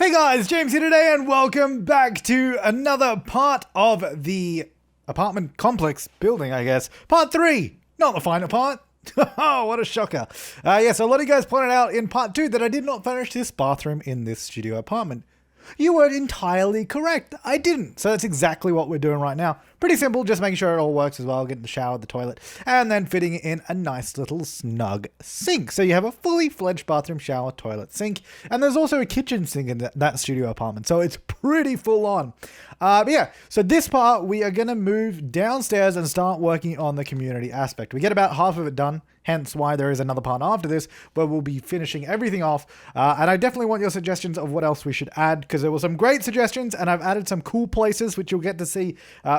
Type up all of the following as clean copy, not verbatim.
Hey guys, James here today and welcome back to another part of the apartment complex building, I guess. Part 3, not the final part. Oh, what a shocker. So a lot of you guys pointed out in part 2 that I did not finish this bathroom in this studio apartment. You were entirely correct. I didn't. So that's exactly what we're doing right now. Pretty simple, just making sure it all works as well, getting the shower, the toilet, and then fitting in a nice little snug sink. So you have a fully fledged bathroom, shower, toilet, sink, and there's also a kitchen sink in that studio apartment. So it's pretty full on. So this part, we are going to move downstairs and start working on the community aspect. We get about half of it done. Hence why there is another part after this where we'll be finishing everything off. And I definitely want your suggestions of what else we should add, because there were some great suggestions and I've added some cool places which you'll get to see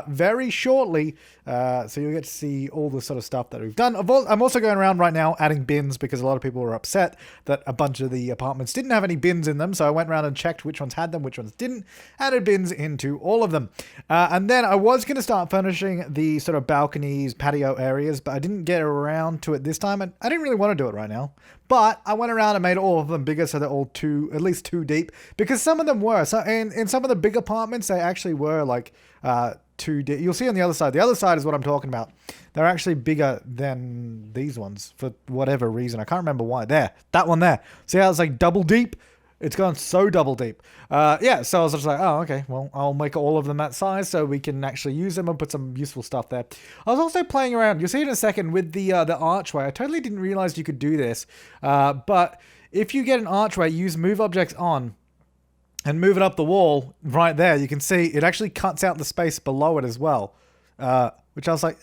very shortly. So you'll get to see all the sort of stuff that we've done. I'm also going around right now adding bins because a lot of people were upset that a bunch of the apartments didn't have any bins in them. So I went around and checked which ones had them, which ones didn't. Added bins into all of them. And then I was going to start furnishing the sort of balconies, patio areas, but I didn't get around to it this time. And I didn't really want to do it right now. But I went around and made all of them bigger so they're all at least two deep. Because some of them were. So in some of the big apartments, they actually were like two deep. You'll see on the other side. The other side is what I'm talking about. They're actually bigger than these ones for whatever reason. I can't remember why. There. That one there. See how it's like double deep? It's gone so double deep. So I was just like, oh, okay, well, I'll make all of them that size so we can actually use them and put some useful stuff there. I was also playing around, you'll see in a second, with the archway. I totally didn't realize you could do this. But if you get an archway, use move objects on and move it up the wall right there. You can see it actually cuts out the space below it as well. Which I was like,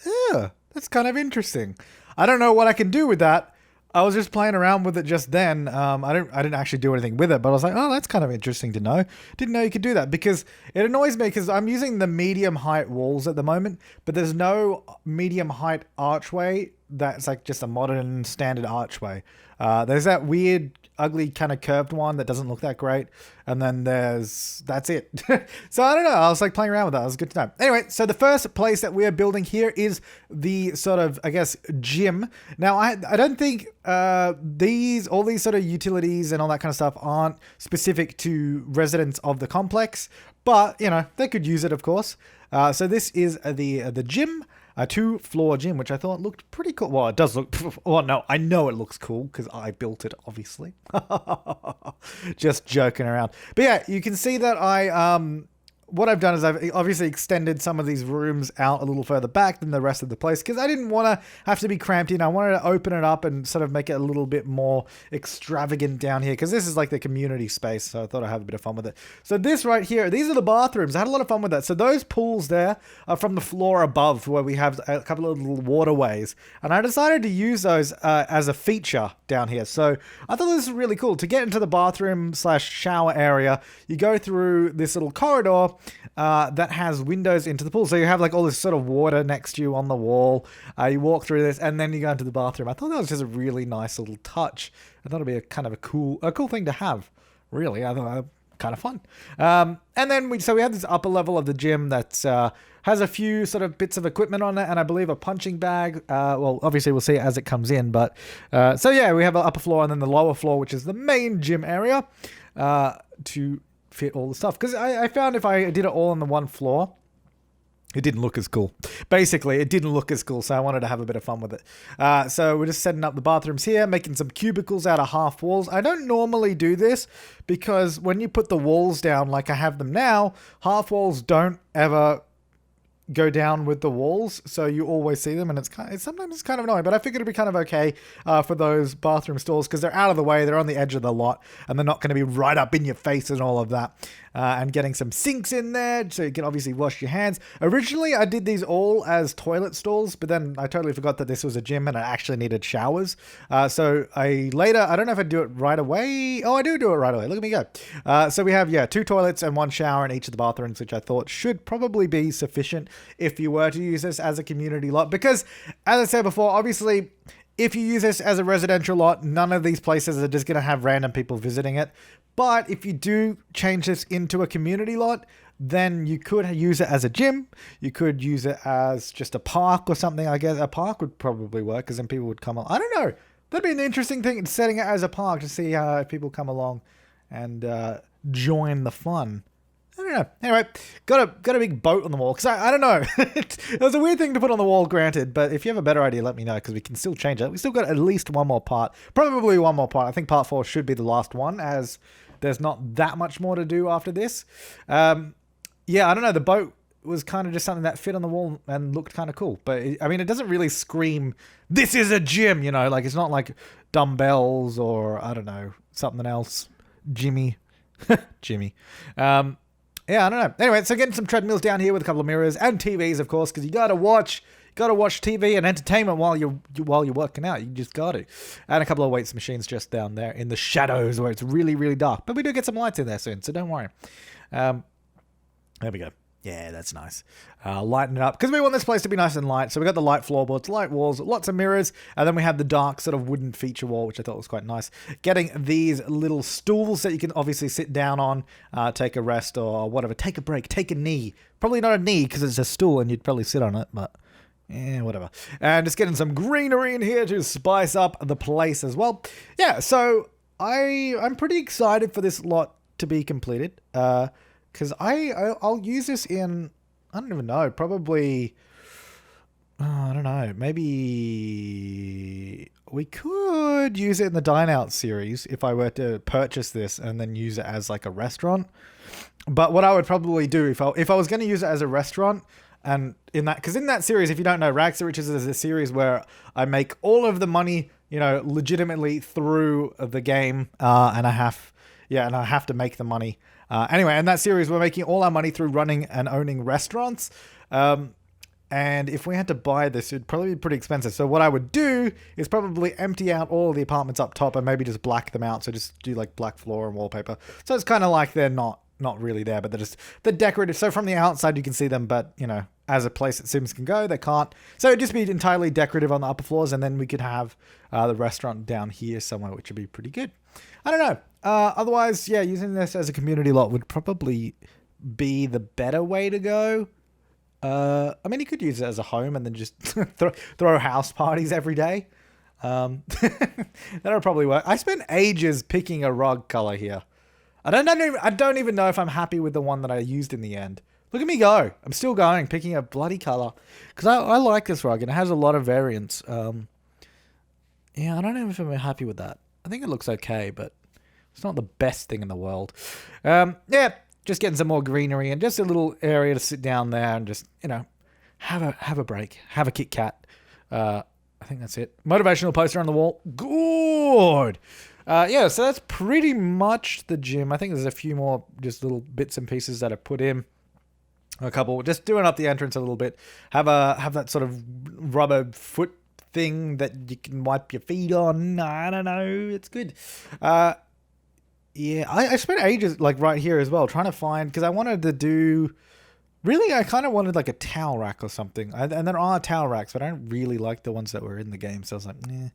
that's kind of interesting. I don't know what I can do with that. I was just playing around with it just then. I didn't actually do anything with it, but I was like, oh, that's kind of interesting to know. Didn't know you could do that, because it annoys me because I'm using the medium height walls at the moment, but there's no medium height archway that's like just a modern standard archway. There's that weird, ugly kind of curved one that doesn't look that great. And then that's it. So I don't know. I was like playing around with that. It was good to know. Anyway, so the first place that we are building here is the sort of, I guess, gym. Now, I don't think all these sort of utilities and all that kind of stuff aren't specific to residents of the complex, but, you know, they could use it, of course. So this is the gym. A 2-floor gym, which I thought looked pretty cool. Well, it does look... Well, no, I know it looks cool because I built it, obviously. Just joking around. But yeah, you can see that what I've done is I've obviously extended some of these rooms out a little further back than the rest of the place, because I didn't want to have to be cramped in. I wanted to open it up and sort of make it a little bit more extravagant down here, because this is like the community space, so I thought I'd have a bit of fun with it. So this right here, these are the bathrooms. I had a lot of fun with that. So those pools there are from the floor above, where we have a couple of little waterways, and I decided to use those as a feature down here. So I thought this was really cool. To get into the bathroom / shower area, you go through this little corridor that has windows into the pool. So you have like all this sort of water next to you on the wall. You walk through this and then you go into the bathroom. I thought that was just a really nice little touch. I thought it'd be a kind of a cool thing to have. Really, I thought kind of fun. And then we have this upper level of the gym that has a few sort of bits of equipment on it, and I believe a punching bag. Well, obviously we'll see it as it comes in, but so yeah, we have an upper floor and then the lower floor, which is the main gym area, to fit all the stuff. Because I found if I did it all on the one floor, it didn't look as cool. Basically, it didn't look as cool, so I wanted to have a bit of fun with it. So we're just setting up the bathrooms here, making some cubicles out of half walls. I don't normally do this because when you put the walls down like I have them now, half walls don't ever go down with the walls, so you always see them, and sometimes it's kind of annoying, but I figured it'd be kind of okay for those bathroom stalls, because they're out of the way, they're on the edge of the lot, and they're not going to be right up in your face and all of that. And getting some sinks in there so you can obviously wash your hands. Originally, I did these all as toilet stalls, but then I totally forgot that this was a gym and I actually needed showers. So I don't know if I do it right away. Oh, I do it right away. Look at me go. So we have, 2 toilets and 1 shower in each of the bathrooms, which I thought should probably be sufficient if you were to use this as a community lot. Because, as I said before, obviously, if you use this as a residential lot, none of these places are just going to have random people visiting it. But if you do change this into a community lot, then you could use it as a gym. You could use it as just a park or something. I guess a park would probably work, because then people would come along. I don't know. That'd be an interesting thing, setting it as a park, to see how people come along and join the fun. I don't know. Anyway, got a big boat on the wall because I don't know. It was a weird thing to put on the wall, granted, but if you have a better idea, let me know because we can still change it. We still got at least one more part, probably one more part. I think part 4 should be the last one as there's not that much more to do after this. Yeah, I don't know. The boat was kind of just something that fit on the wall and looked kind of cool, but I mean, it doesn't really scream, "This is a gym," you know, like it's not like dumbbells or I don't know, something else. Jimmy. Yeah, I don't know. Anyway, so getting some treadmills down here with a couple of mirrors and TVs, of course, because you gotta watch TV and entertainment while you're working out. You just got to. And a couple of weights machines just down there in the shadows where it's really, really dark. But we do get some lights in there soon, so don't worry. There we go. Yeah, that's nice. Lighten it up because we want this place to be nice and light. So we got the light floorboards, light walls, lots of mirrors, and then we have the dark sort of wooden feature wall, which I thought was quite nice. Getting these little stools that you can obviously sit down on, take a rest or whatever, take a break, take a knee. Probably not a knee because it's a stool and you'd probably sit on it, but yeah, whatever. And just getting some greenery in here to spice up the place as well. Yeah, so I'm pretty excited for this lot to be completed. Because I'll use this in, I don't even know, probably, I don't know, maybe we could use it in the Dine Out series if I were to purchase this and then use it as like a restaurant. But what I would probably do if I was going to use it as a restaurant, and in that, because in that series, if you don't know, Rags to Riches is a series where I make all of the money, you know, legitimately through the game, and I have to make the money. Anyway, in that series, we're making all our money through running and owning restaurants. And if we had to buy this, it'd probably be pretty expensive. So what I would do is probably empty out all the apartments up top and maybe just black them out. So just do like black floor and wallpaper. So it's kind of like they're not really there, but they're decorative. So from the outside, you can see them, but you know, as a place that Sims can go, they can't. So it'd just be entirely decorative on the upper floors. And then we could have the restaurant down here somewhere, which would be pretty good. I don't know. Otherwise, yeah, using this as a community lot would probably be the better way to go. I mean, you could use it as a home and then just throw house parties every day. That'll probably work. I spent ages picking a rug color here. I don't even know if I'm happy with the one that I used in the end. Look at me go. I'm still going, picking a bloody color. Because I like this rug and it has a lot of variants. Yeah, I don't know if I'm happy with that. I think it looks okay, but it's not the best thing in the world. Yeah, just getting some more greenery and just a little area to sit down there and just, you know, have a break, have a Kit Kat. I think that's it. Motivational poster on the wall. Good. Yeah, so that's pretty much the gym. I think there's a few more just little bits and pieces that I put in. A couple, just doing up the entrance a little bit. Have that sort of rubber foot thing that you can wipe your feet on. I don't know. It's good. Yeah, I spent ages like right here as well trying to find, because I wanted to do, really I kind of wanted like a towel rack or something. And there are towel racks, but I don't really like the ones that were in the game. So I was like, I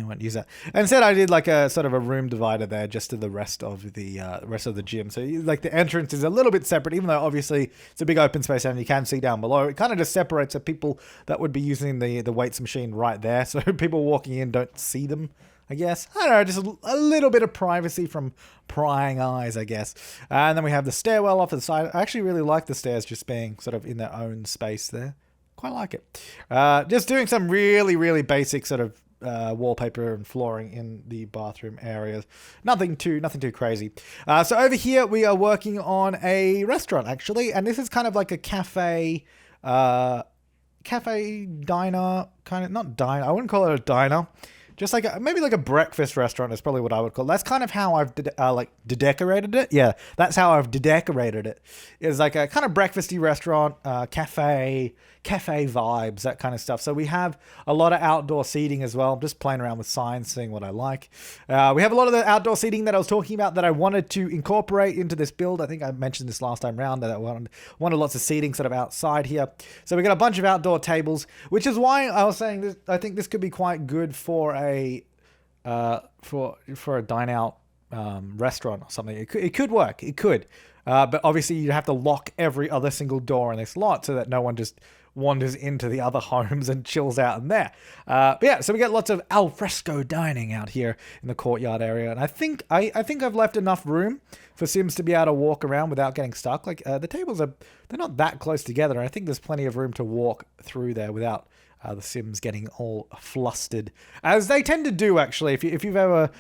won't use that. And instead I did like a sort of a room divider there just to the rest of the gym. So like the entrance is a little bit separate, even though obviously it's a big open space and you can see down below. It kind of just separates the people that would be using the weights machine right there. So people walking in don't see them, I guess. I don't know, just a little bit of privacy from prying eyes, I guess. And then we have the stairwell off to the side. I actually really like the stairs just being sort of in their own space there. Quite like it. Just doing some really, really basic sort of wallpaper and flooring in the bathroom areas. Nothing too crazy. So over here we are working on a restaurant actually, and this is kind of like a cafe diner, kind of, not diner, I wouldn't call it a diner. Just like maybe like a breakfast restaurant is probably what I would call it. That's kind of how I've decorated it. Yeah, that's how I've decorated it. It's like a kind of breakfasty restaurant, cafe vibes, that kind of stuff. So we have a lot of outdoor seating as well. I'm just playing around with signs, seeing what I like. We have a lot of the outdoor seating that I was talking about that I wanted to incorporate into this build. I think I mentioned this last time around that I wanted lots of seating sort of outside here. So we got a bunch of outdoor tables, which is why I was saying this. I think this could be quite good for a dine out restaurant or something. It could work. It could. But obviously you'd have to lock every other single door in this lot so that no one just wanders into the other homes and chills out in there. But yeah, so we get lots of al fresco dining out here in the courtyard area, and I think I've left enough room for Sims to be able to walk around without getting stuck. Like the tables they're not that close together, and I think there's plenty of room to walk through there without the Sims getting all flustered, as they tend to do actually. If you've ever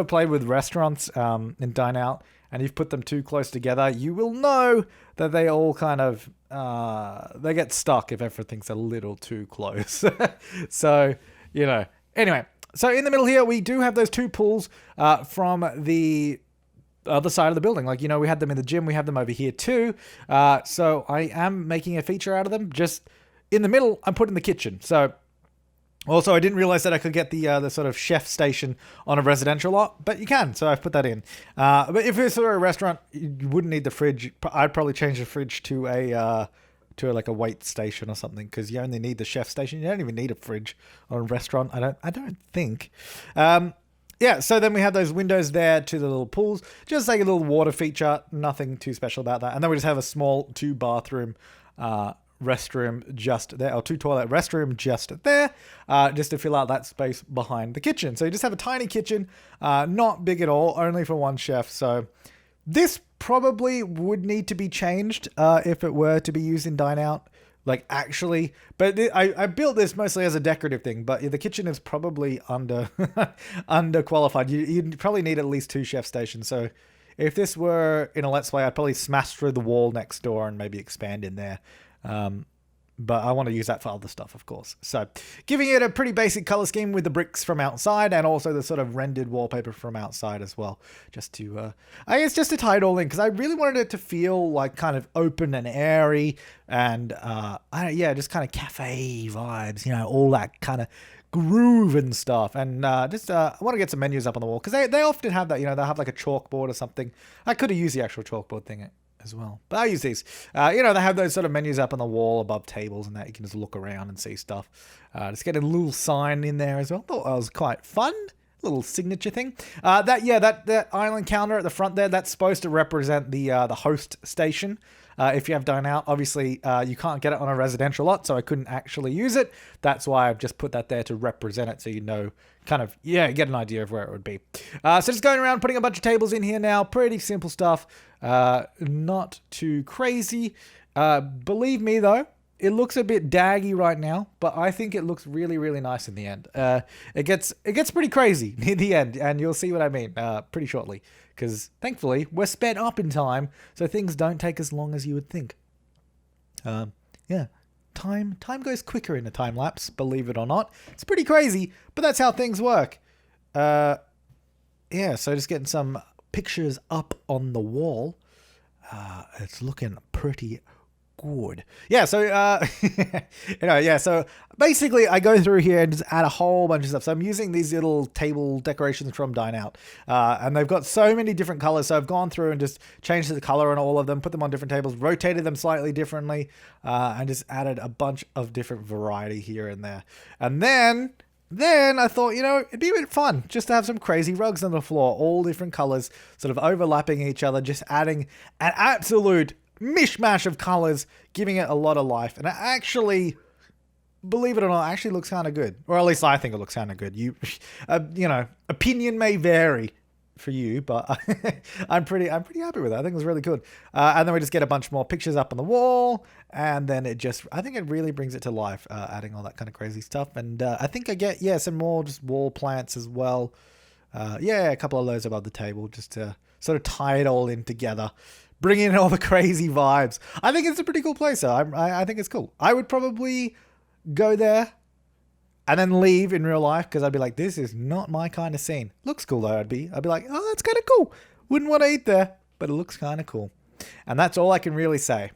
played with restaurants in Dine Out and you've put them too close together, you will know that they all kind of they get stuck if everything's a little too close. So anyway, so in the middle here we do have those two pools from the other side of the building. Like, we had them in the gym, we have them over here too. So I am making a feature out of them. Just in the middle, I'm putting the kitchen. So also, I didn't realize that I could get the sort of chef station on a residential lot, but you can, so I've put that in. But if it's a restaurant, you wouldn't need the fridge. I'd probably change the fridge to a wait station or something, because you only need the chef station. You don't even need a fridge on a restaurant. I don't think. Yeah, so then we have those windows there to the little pools. Just like a little water feature, nothing too special about that. And then we just have a small 2-bathroom restroom just there, or 2-toilet restroom just there, just to fill out that space behind the kitchen. So you just have a tiny kitchen, not big at all, only for one chef. So this probably would need to be changed if it were to be used in Dine Out. Like, actually, but I built this mostly as a decorative thing, but the kitchen is probably underqualified. You'd probably need at least 2 chef stations. So if this were in a Let's Play, I'd probably smash through the wall next door and maybe expand in there. But I want to use that for other stuff, of course. So giving it a pretty basic color scheme with the bricks from outside and also the sort of rendered wallpaper from outside as well. Just to, I guess just to tie it all in, because I really wanted it to feel like kind of open and airy and, just kind of cafe vibes, all that kind of groove and stuff. And I want to get some menus up on the wall, because they often have that, they'll have like a chalkboard or something. I could have used the actual chalkboard thing as well, but I use these. They have those sort of menus up on the wall above tables and that you can just look around and see stuff. Just get a little sign in there as well. Thought that was quite fun. Little signature thing. That island counter at the front there, that's supposed to represent the host station. If you have Dine Out, obviously you can't get it on a residential lot, so I couldn't actually use it. That's why I've just put that there to represent it, so get an idea of where it would be. So just going around putting a bunch of tables in here now. Pretty simple stuff. Not too crazy. Believe me though, it looks a bit daggy right now, but I think it looks really, really nice in the end. It gets pretty crazy near the end, and you'll see what I mean pretty shortly. Because thankfully we're sped up in time, so things don't take as long as you would think. Time goes quicker in a time lapse, believe it or not. It's pretty crazy, but that's how things work. So just getting some pictures up on the wall. It's looking pretty good. Yeah, so so basically I go through here and just add a whole bunch of stuff. So I'm using these little table decorations from Dine Out, and they've got so many different colors. So I've gone through and just changed the color on all of them, put them on different tables, rotated them slightly differently, and just added a bunch of different variety here and there. And then I thought, it'd be a bit fun just to have some crazy rugs on the floor, all different colors, sort of overlapping each other, just adding an absolute mishmash of colors, giving it a lot of life. And it actually, believe it or not, actually looks kind of good. Or at least I think it looks kind of good. Opinion may vary for you, but I'm pretty happy with it. I think it was really good. And then we just get a bunch more pictures up on the wall, and then I think it really brings it to life, adding all that kind of crazy stuff. And I think I get, some more just wall plants as well. A couple of those above the table just to sort of tie it all in together. Bring in all the crazy vibes. I think it's a pretty cool place. I think it's cool. I would probably go there and then leave in real life, because I'd be like, this is not my kind of scene. Looks cool though. I'd be like, oh, that's kind of cool. Wouldn't want to eat there, but it looks kind of cool. And that's all I can really say,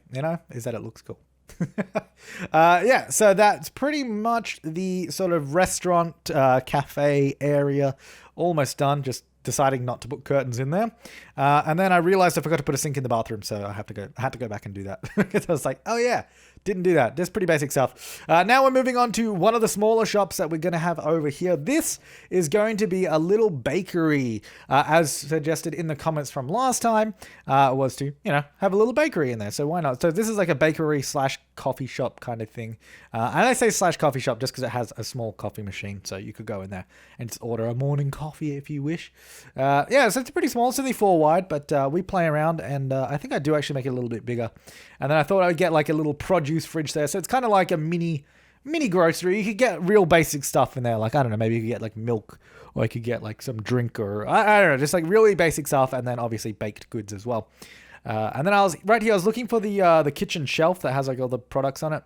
is that it looks cool. So that's pretty much the sort of restaurant, cafe area almost done. Just deciding not to put curtains in there. And then I realized I forgot to put a sink in the bathroom, so I had to go back and do that. Because I was like, oh yeah, didn't do that. Just pretty basic stuff. Now we're moving on to one of the smaller shops that we're going to have over here. This is going to be a little bakery, as suggested in the comments from last time, was to, have a little bakery in there. So why not? So this is like a bakery slash coffee shop kind of thing. And I say slash coffee shop just because it has a small coffee machine. So you could go in there and just order a morning coffee if you wish. Yeah, so it's pretty small. It's only 4 wide, but we play around, and I think I do actually make it a little bit bigger. And then I thought I would get like a little produce fridge there. So it's kind of like a mini grocery. You could get real basic stuff in there. Like, I don't know, maybe you could get like milk, or you could get like some drink, or I don't know, just like really basic stuff. And then obviously baked goods as well. And then I was looking for the kitchen shelf that has like all the products on it.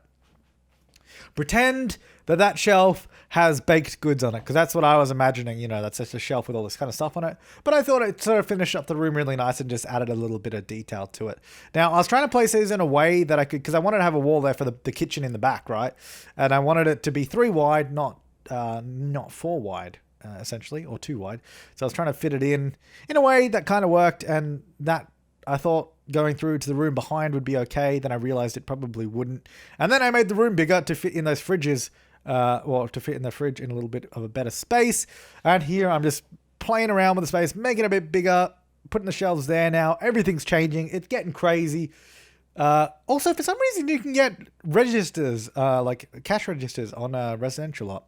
Pretend that shelf has baked goods on it, because that's what I was imagining. That's just a shelf with all this kind of stuff on it. But I thought it sort of finished up the room really nice and just added a little bit of detail to it. Now, I was trying to place these in a way that I could, because I wanted to have a wall there for the kitchen in the back, right? And I wanted it to be 3 wide, not 4 wide, essentially, or 2 wide. So I was trying to fit it in a way that kind of worked, and that I thought going through to the room behind would be okay. Then I realized it probably wouldn't. And then I made the room bigger to fit in those fridges, to fit in the fridge in a little bit of a better space. And here I'm just playing around with the space, making it a bit bigger, putting the shelves there now. Everything's changing. It's getting crazy. Also, for some reason, you can get registers, like cash registers on a residential lot.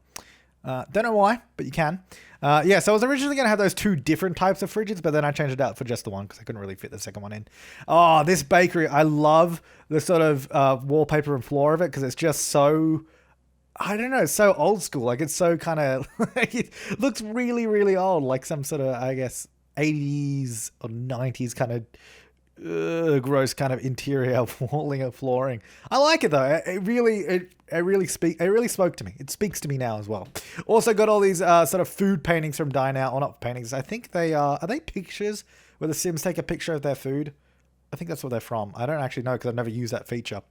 Don't know why, but you can. Yeah, so I was originally going to have those 2 different types of fridges, but then I changed it out for just the one because I couldn't really fit the second one in. Oh, this bakery, I love the sort of wallpaper and floor of it, because it's just so, I don't know, it's so old school. Like, it's so kind of, it looks really, really old, like some sort of, I guess, 80s or 90s kind of gross kind of interior walling and flooring. I like it though. It really spoke to me. It speaks to me now as well. Also got all these sort of food paintings from Dine Out, or not paintings. I think they are they pictures where the Sims take a picture of their food? I think that's where they're from. I don't actually know because I've never used that feature.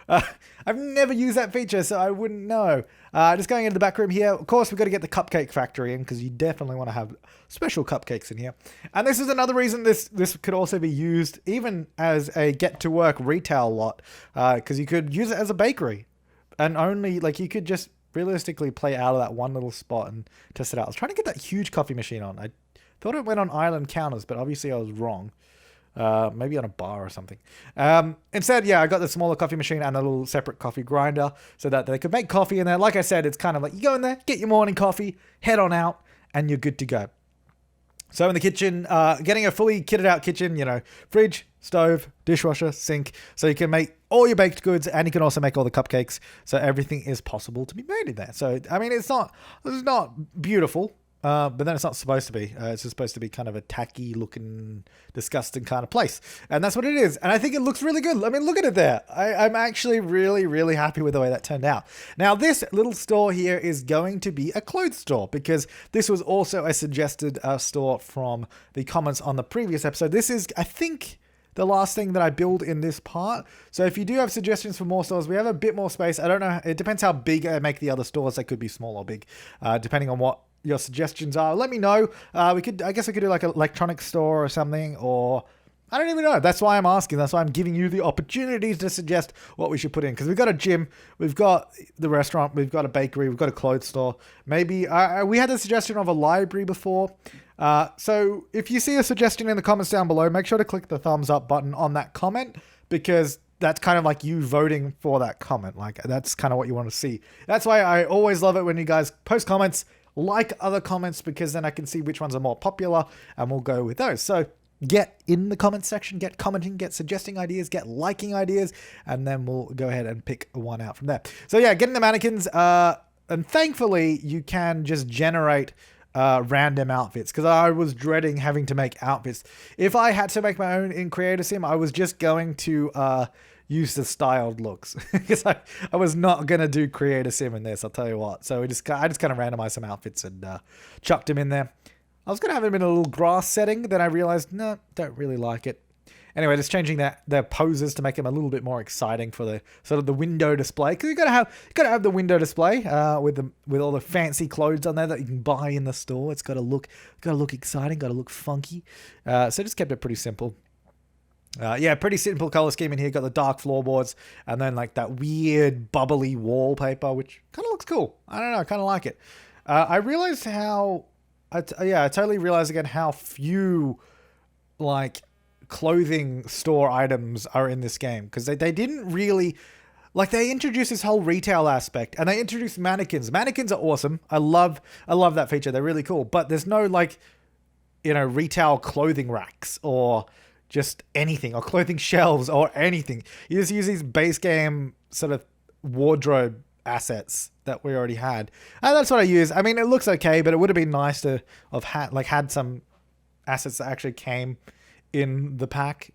I've never used that feature, so I wouldn't know. Just going into the back room here. Of course, we've got to get the cupcake factory in, because you definitely want to have special cupcakes in here. And this is another reason this could also be used even as a get-to-work retail lot, because you could use it as a bakery. And only, like, you could just realistically play out of that one little spot and test it out. I was trying to get that huge coffee machine on. I thought it went on island counters, but obviously I was wrong. Maybe on a bar or something. Instead, yeah, I got the smaller coffee machine and a little separate coffee grinder so that they could make coffee in there. Like I said, it's kind of like you go in there, get your morning coffee, head on out, and you're good to go. So in the kitchen, getting a fully kitted out kitchen, fridge, stove, dishwasher, sink, so you can make all your baked goods, and you can also make all the cupcakes. So everything is possible to be made in there. So, I mean, it's not beautiful. But then it's not supposed to be. It's just supposed to be kind of a tacky looking, disgusting kind of place. And that's what it is. And I think it looks really good. I mean, look at it there. I'm actually really, really happy with the way that turned out. Now, this little store here is going to be a clothes store, because this was also a suggested store from the comments on the previous episode. This is, I think, the last thing that I build in this part. So if you do have suggestions for more stores, we have a bit more space. I don't know. It depends how big I make the other stores. They could be small or big, depending on what your suggestions are. Let me know. I guess I could do like an electronics store or something, or I don't even know. That's why I'm asking. That's why I'm giving you the opportunity to suggest what we should put in, because we've got a gym, we've got the restaurant, we've got a bakery, we've got a clothes store. Maybe we had the suggestion of a library before. So if you see a suggestion in the comments down below, make sure to click the thumbs up button on that comment, because that's kind of like you voting for that comment. Like, that's kind of what you want to see. That's why I always love it when you guys post comments, like other comments, because then I can see which ones are more popular and we'll go with those. So get in the comment section, get commenting, get suggesting ideas, get liking ideas, and then we'll go ahead and pick one out from there. So yeah, getting the mannequins, and thankfully you can just generate random outfits, because I was dreading having to make outfits. If I had to make my own in Creator Sim, I was just going to use the styled looks, because I was not going to do Creator Sim in this, I'll tell you what. So I just kind of randomized some outfits and chucked them in there. I was going to have them in a little grass setting, then I realized, no, don't really like it. Anyway, just changing their poses to make them a little bit more exciting for the sort of the window display. Because you gotta have the window display with all the fancy clothes on there that you can buy in the store. It's gotta look exciting, gotta look funky. So just kept it pretty simple. Yeah, pretty simple color scheme in here. Got the dark floorboards and then like that weird bubbly wallpaper, which kind of looks cool. I don't know, I kind of like it. I realized how, I totally realized again how few like clothing store items are in this game, because they didn't really, like, they introduced this whole retail aspect and they introduced mannequins. Mannequins are awesome. I love that feature. They're really cool, but there's no like, you know, retail clothing racks or just anything, or clothing shelves or anything. You just use these base game sort of wardrobe assets that we already had, and that's what I use. I mean, it looks okay, but it would have been nice to have had some assets that actually came in the pack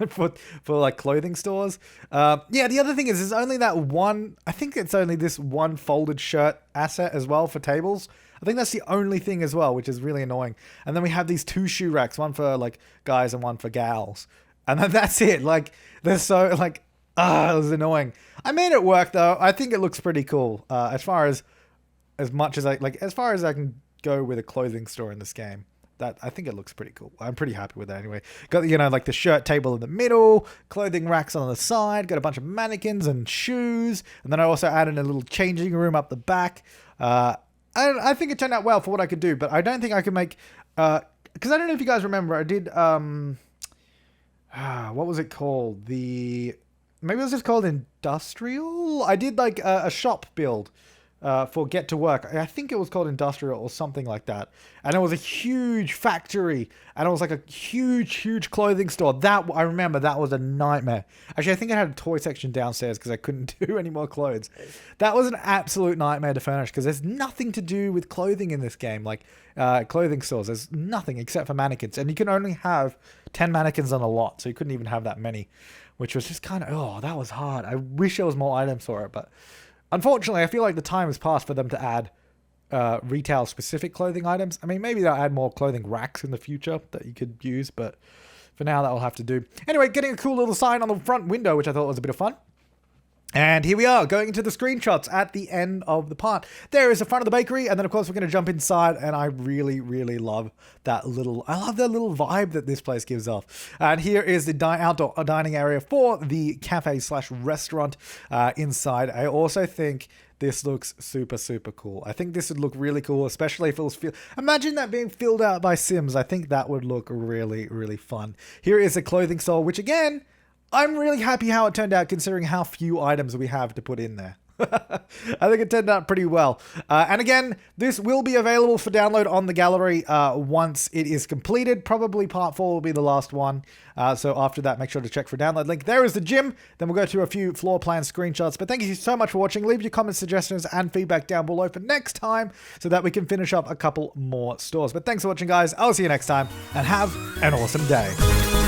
for like clothing stores. Yeah, the other thing is there's only that one, I think it's only this one folded shirt asset as well for tables. I think that's the only thing as well, which is really annoying. And then we have these 2 shoe racks, one for like guys and one for gals. And then that's it. Like, they're so like, it was annoying. I made it work though. I think it looks pretty cool. As far as much as as far as I can go with a clothing store in this game. That, I think it looks pretty cool. I'm pretty happy with it anyway. Got, you know, like the shirt table in the middle, clothing racks on the side, got a bunch of mannequins and shoes. And then I also added a little changing room up the back. I think it turned out well for what I could do, but I don't think I could make, because I don't know if you guys remember, I did, what was it called? Maybe it was just called Industrial? I did like a shop build for Get to Work. I think it was called Industrial or something like that. And it was a huge factory, and it was like a huge clothing store. That, I remember, that was a nightmare. Actually, I think I had a toy section downstairs because I couldn't do any more clothes. That was an absolute nightmare to furnish, because there's nothing to do with clothing in this game. Like clothing stores, there's nothing except for mannequins, and you can only have 10 mannequins on a lot, so you couldn't even have that many, which was just kind of, that was hard. I wish there was more items for it, but unfortunately, I feel like the time has passed for them to add retail-specific clothing items. I mean, maybe they'll add more clothing racks in the future that you could use, but for now, that will have to do. Anyway, getting a cool little sign on the front window, which I thought was a bit of fun. And here we are, going into the screenshots at the end of the part. There is the front of the bakery, and then of course we're going to jump inside, and I really love that little vibe that this place gives off. And here is the outdoor dining area for the cafe/restaurant inside. I also think this looks super cool. I think this would look really cool, especially if it was imagine that being filled out by Sims. I think that would look really fun. Here is a clothing store, which again, I'm really happy how it turned out, considering how few items we have to put in there. I think it turned out pretty well. And again, this will be available for download on the gallery once it is completed. Probably part 4 will be the last one. So after that, make sure to check for download link. There is the gym. Then we'll go through a few floor plan screenshots. But thank you so much for watching. Leave your comments, suggestions, and feedback down below for next time, so that we can finish up a couple more stores. But thanks for watching, guys. I'll see you next time, and have an awesome day.